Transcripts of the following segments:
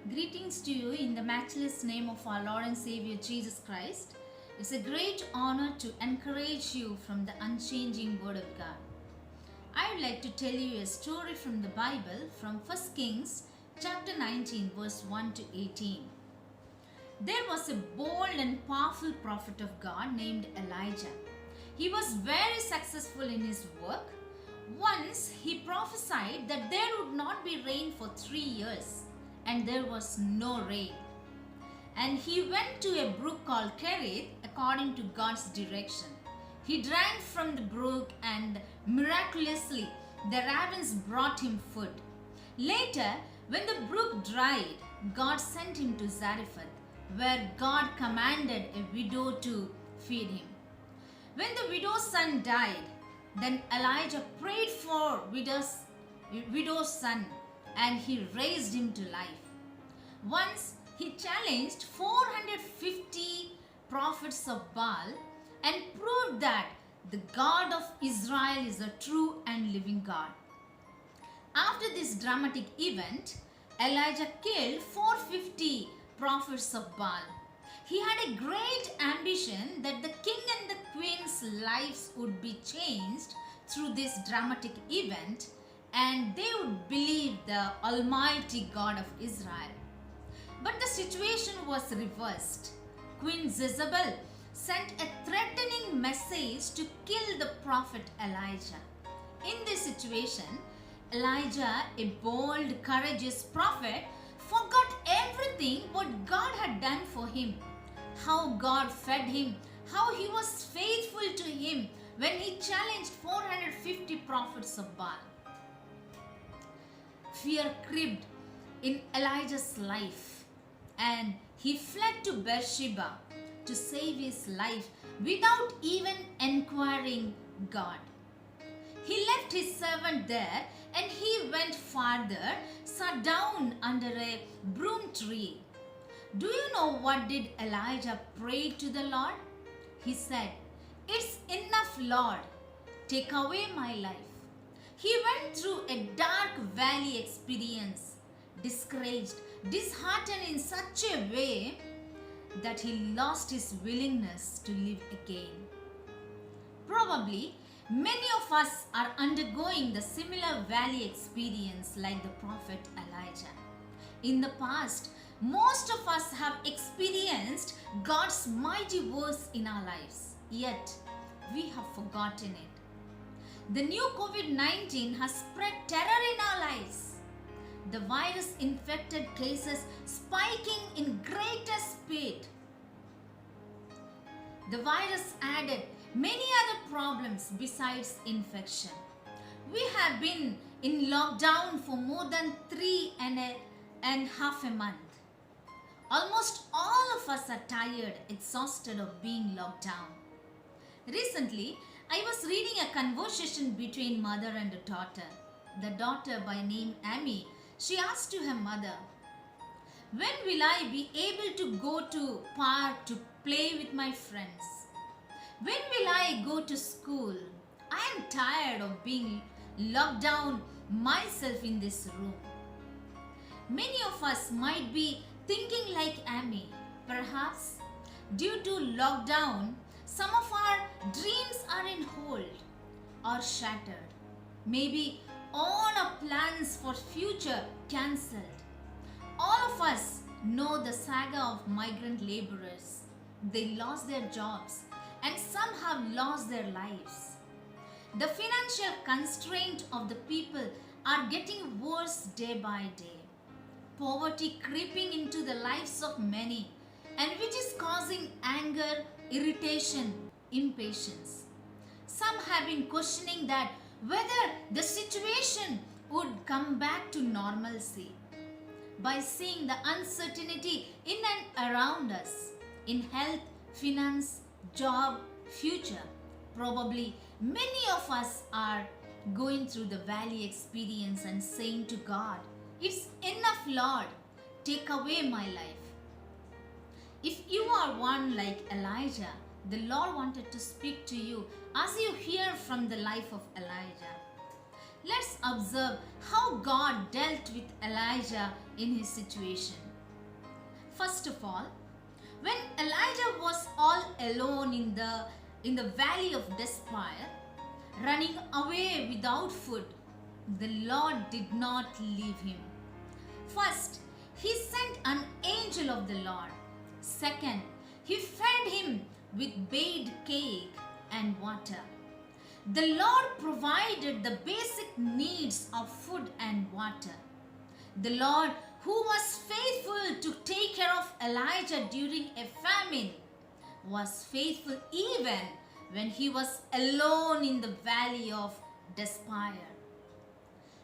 Greetings to you in the matchless name of our Lord and Savior Jesus Christ. It's a great honor to encourage you from the unchanging Word of God. I would like to tell you a story from the Bible from 1 Kings chapter 19 verse 1 to 18. There was a bold and powerful prophet of God named Elijah. He was very successful in his work. Once he prophesied that there would not be rain for 3 years, and there was no rain. And he went to a brook called Kerith according to God's direction. He drank from the brook, and miraculously the ravens brought him food. Later, when the brook dried, God sent him to Zarephath, where God commanded a widow to feed him. When the widow's son died, then Elijah prayed for widow's son, and he raised him to life. Once he challenged 450 prophets of Baal and proved that the God of Israel is a true and living God. After this dramatic event, Elijah killed 450 prophets of Baal. He had a great ambition that the king and the queen's lives would be changed through this dramatic event, and they would believe the Almighty God of Israel. But the situation was reversed. Queen Jezebel sent a threatening message to kill the prophet Elijah. In this situation, Elijah, a bold, courageous prophet, forgot everything what God had done for him, how God fed him, how he was faithful to him when he challenged 450 prophets of Baal. Fear crept in Elijah's life, and he fled to Beersheba to save his life without even inquiring God. He left his servant there, and he went farther, sat down under a broom tree. Do you know what did Elijah pray to the Lord? He said, "It's enough, Lord. Take away my life." He went through a dark valley experience, discouraged, disheartened in such a way that he lost his willingness to live again. Probably many of us are undergoing the similar valley experience like the prophet Elijah. In the past, most of us have experienced God's mighty works in our lives, yet we have forgotten it. The new COVID-19 has spread terror in our lives. The virus infected cases spiking in greater speed. The virus added many other problems besides infection. We have been in lockdown for more than 3.5 months. Almost all of us are tired, exhausted of being locked down. Recently, I was reading a conversation between mother and a daughter. The daughter, by name Amy, she asked to her mother, "When will I be able to go to park to play with my friends? When will I go to school? I am tired of being locked down myself in this room." Many of us might be thinking like Amy. Perhaps due to lockdown, some of our dreams are in hold or shattered. Maybe all our plans for future cancelled. All of us know the saga of migrant laborers. They lost their jobs, and some have lost their lives. The financial constraint of the people are getting worse day by day. Poverty creeping into the lives of many, and which is causing anger, irritation, impatience. Some have been questioning that whether the situation would come back to normalcy. By seeing the uncertainty in and around us, in health, finance, job, future, probably many of us are going through the valley experience and saying to God, "It's enough, Lord. Take away my life." If you are one like Elijah, the Lord wanted to speak to you as you hear from the life of Elijah. Let's observe how God dealt with Elijah in his situation. First of all, when Elijah was all alone in the valley of despair, running away without food, the Lord did not leave him. First, he sent an angel of the Lord. Second, he fed him with baked cake and water. The Lord provided the basic needs of food and water. The Lord, who was faithful to take care of Elijah during a famine, was faithful even when he was alone in the valley of despair.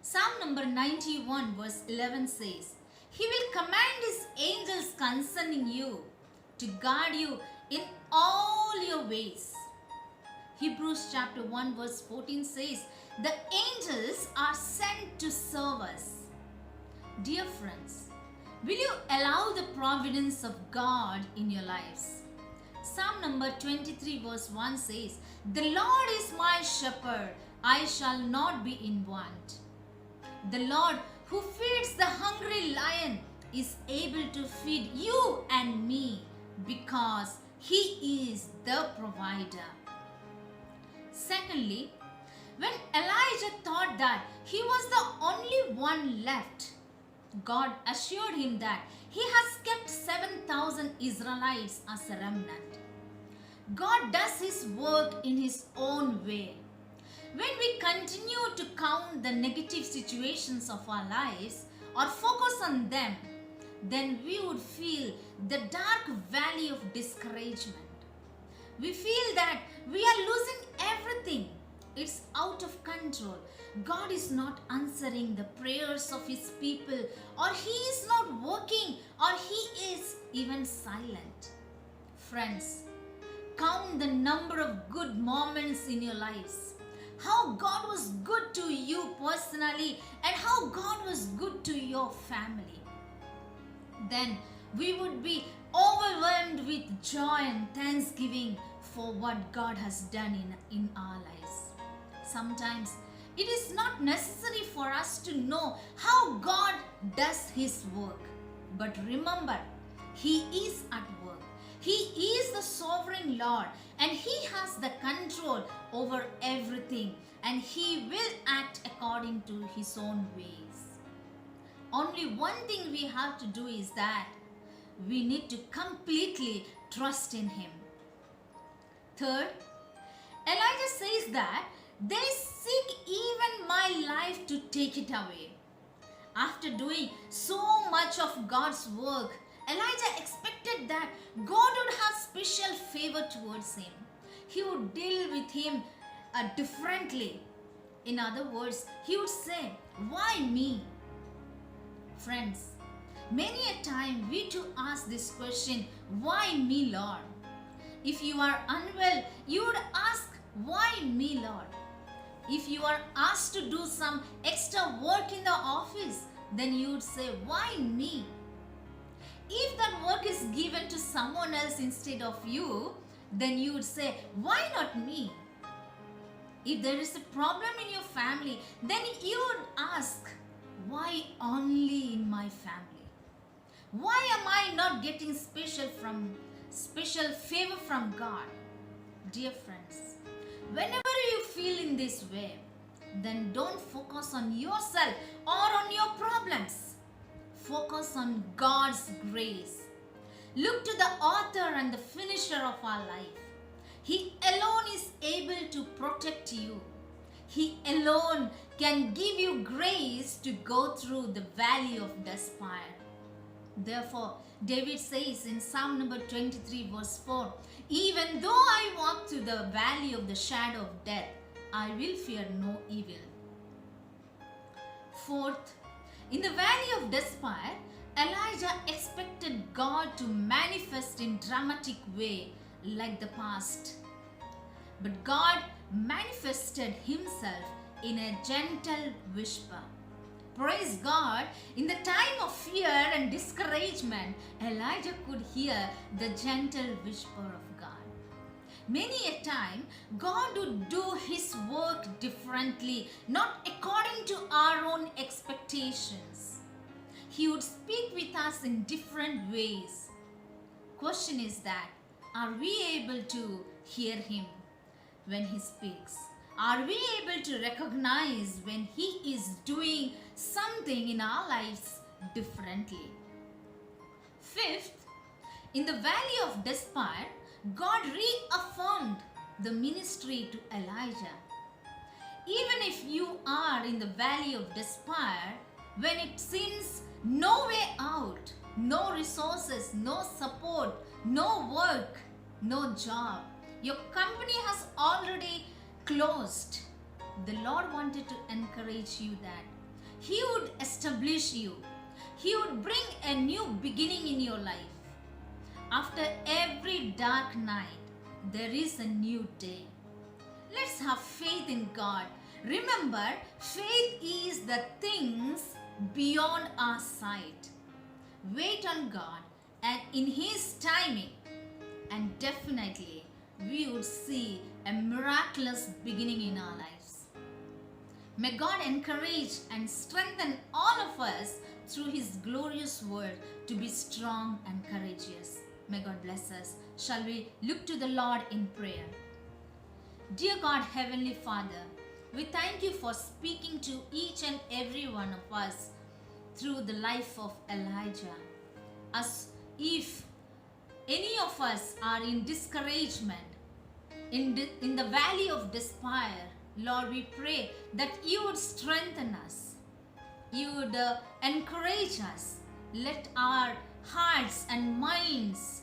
Psalm number 91 verse 11 says, He will command His angels concerning you to guard you in all your ways. Hebrews chapter 1 verse 14 says, The angels are sent to serve us. Dear friends, will you allow the providence of God in your lives? Psalm number 23 verse 1 says, The Lord is my shepherd, I shall not be in want. The Lord who feeds the hungry lion is able to feed you and me because He is the provider. Secondly, when Elijah thought that he was the only one left, God assured him that He has kept 7,000 Israelites as a remnant. God does His work in His own way. When we continue to count the negative situations of our lives or focus on them, then we would feel the dark valley of discouragement. We feel that we are losing everything. It's out of control. God is not answering the prayers of His people, or He is not working, or He is even silent. Friends, count the number of good moments in your lives. How God was good to you personally and how God was good to your family. Then we would be overwhelmed with joy and thanksgiving for what God has done in our lives. Sometimes it is not necessary for us to know how God does His work. But remember, He is at work. He is the sovereign Lord and He has the control over everything, and He will act according to His own ways. Only one thing we have to do is that we need to completely trust in Him. Third, Elijah says that they seek even my life to take it away. After doing so much of God's work, Elijah expected that God would have special favor towards him. He would deal with him differently. In other words, he would say, Why me? Friends, many a time we too ask this question, Why me, Lord? If you are unwell, you would ask, Why me, Lord? If you are asked to do some extra work in the office, then you would say, Why me? If that work is given to someone else instead of you, then you would say, Why not me? If there is a problem in your family, then you would ask, Why only in my family? Why am I not getting special favor from God? Dear friends, whenever you feel in this way, then don't focus on yourself or on your problems. Focus on God's grace. Look to the author and the finisher of our life. He alone is able to protect you. He alone can give you grace to go through the valley of despair. Therefore, David says in Psalm number 23 verse 4, Even though I walk through the valley of the shadow of death, I will fear no evil. Fourth, in the valley of despair, Elijah expected God to manifest in dramatic way like the past. But God manifested Himself in a gentle whisper. Praise God, in the time of fear and discouragement, Elijah could hear the gentle whisper of God. Many a time, God would do His work differently, not according to our own expectations. He would speak with us in different ways. Question is that, are we able to hear him when he speaks? Are we able to recognize when he is doing something in our lives differently? Fifth, in the valley of despair, God reaffirmed the ministry to Elijah. Even if you are in the valley of despair, when it seems no way out, no resources, no support, no work, no job, your company has already closed, the Lord wanted to encourage you that He would establish you. He would bring a new beginning in your life. After every dark night, there is a new day. Let's have faith in God. Remember, faith is the things beyond our sight. Wait on God and in His timing, and definitely we would see a miraculous beginning in our lives. May God encourage and strengthen all of us through His glorious word to be strong and courageous. May God bless us. Shall we look to the Lord in prayer? Dear God, Heavenly Father, we thank you for speaking to each and every one of us through the life of Elijah. As if any of us are in discouragement, in the valley of despair, Lord, we pray that you would strengthen us. You would encourage us. Let our hearts and minds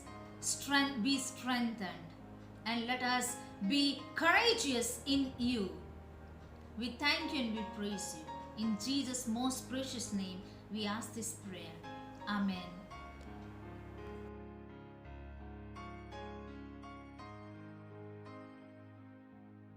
be strengthened, and let us be courageous in you. We thank you and we praise you. In Jesus' most precious name, we ask this prayer. Amen.